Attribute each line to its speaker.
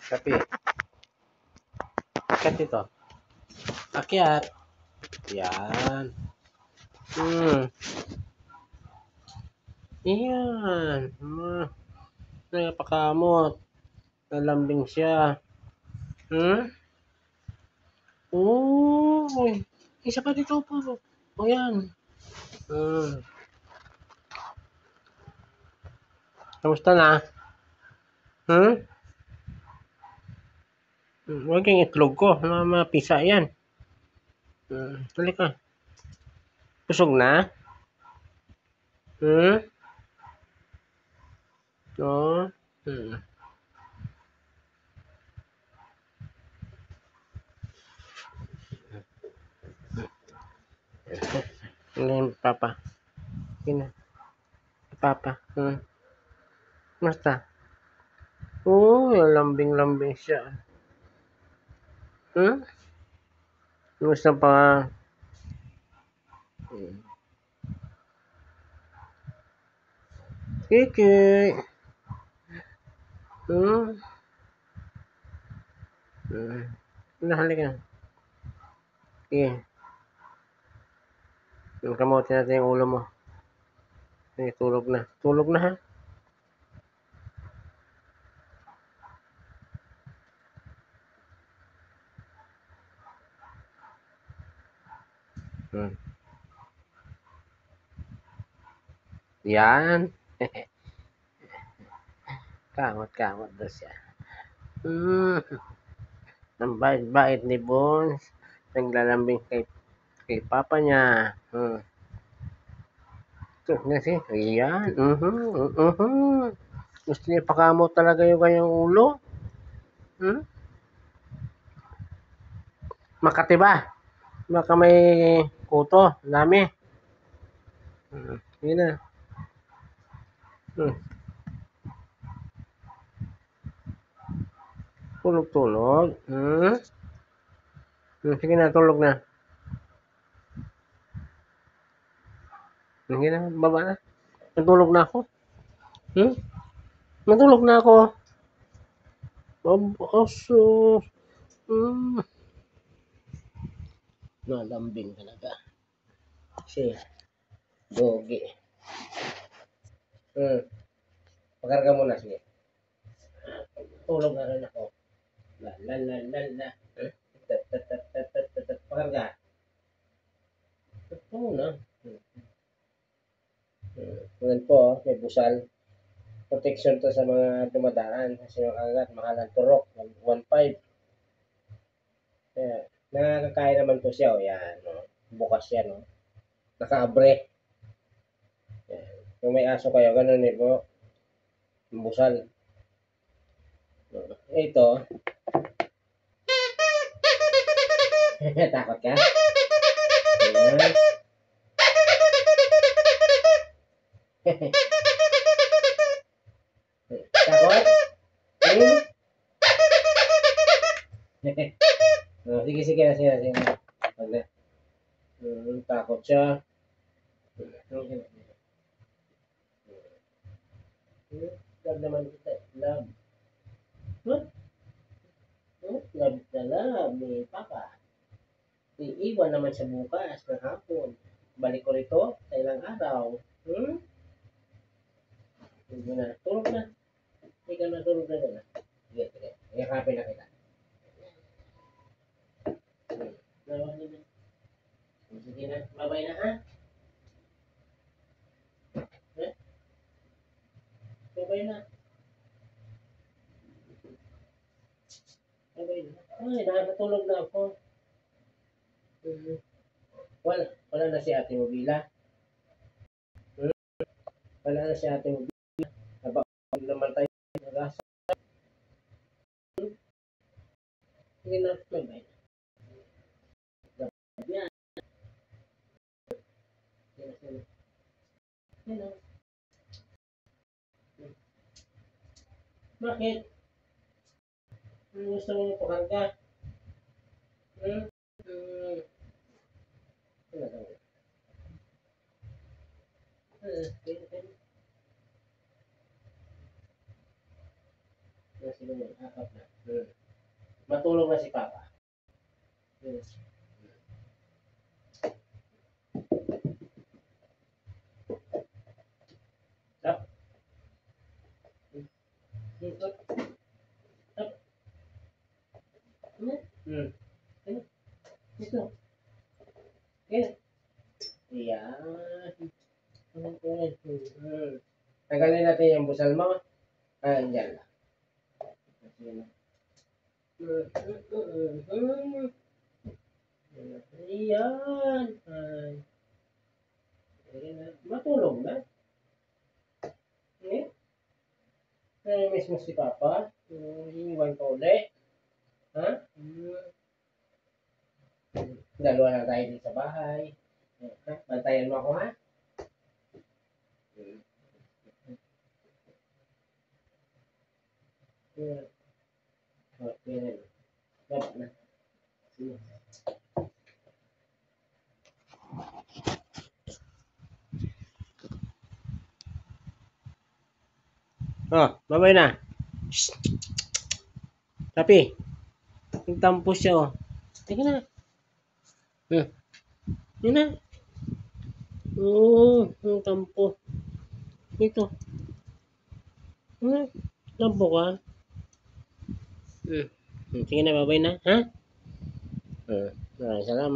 Speaker 1: Kapi. Akyat dito. Akyat. Yan. Yan. Napakamot. Nalambing siya. Uy. Isa pa dito po. O yan. Kamusta na? Huwag yung itlog ko. Mapisa yan. Halika. Busog na? Oo. Ano Papa? Sino? Papa. Basta. Lambing-lambing siya. Gusto pa. Kiki. Halika. Sige. Kamutin natin yung ulo mo. Tulog na. Tulog na ha? Yan. Kamot daw siya. Ang bait-bait ni Bones. Naglalambing kay Papa niya. Kasi, ayan. Gusto niya pakamot talaga yung kanyang ulo. Makati ba? Baka may kuto. Dami. Yun na. Tulog-tulog. Sige na, tulog na. Sige na, baba na. Natulog na ako. Natulog na ako. Aso. Nalambing talaga. Kasi, gogi. Pakarga mo na, sige. Tulog na rin ako. La. Pakarga. Ito na. Ngayon po, may busal. Protection to sa mga dumadaan. Kasi yung kagat, mahal ang turok. 1.5. Nakakakain naman po siya. Yan. Bukas yan. Nakaabre. Yan. Kung may aso kayo, ganun po. Busal. Ito. Takot ka? Ayan. Takot? Sige. Takot siya. Love naman kita. Love. Love na love ni Papa. Iiwan naman siya bukas ng hapon. Balik ko rito sa ilang araw. Sige na. Tulog na. Ikaw na tulog na. Sige. Yakapin na kita. Sige na. Babay na ha. Babay na. Ay, nakatulog na ako. Wala na si Ate Mobila. Wala na si Ate Mobila. Habang naman tayo nag-asa. Sige na, babay na. Yan. Hello. Bakit? Gusto mo pakarga? Sino yun? Apat na. Matulog na si Papa. Tap. Dito. Tap. Dito. Yan. Yan. Tanggalin natin yung busal mo. Yan lang. Ayan. Matulog na. Mismo si Papa. Iniwan ko ulit. Ha? Dalawa na tayo dito sa bahay. Bantayan mo ako, ha? Okay. Dapat na. Oh, babay na. Tapi, nagtampo siya, oh. Teka na. Yun na. Oo, nagtampo. Ito. Tampo ka. Sige na, babay na, ha? Salamat.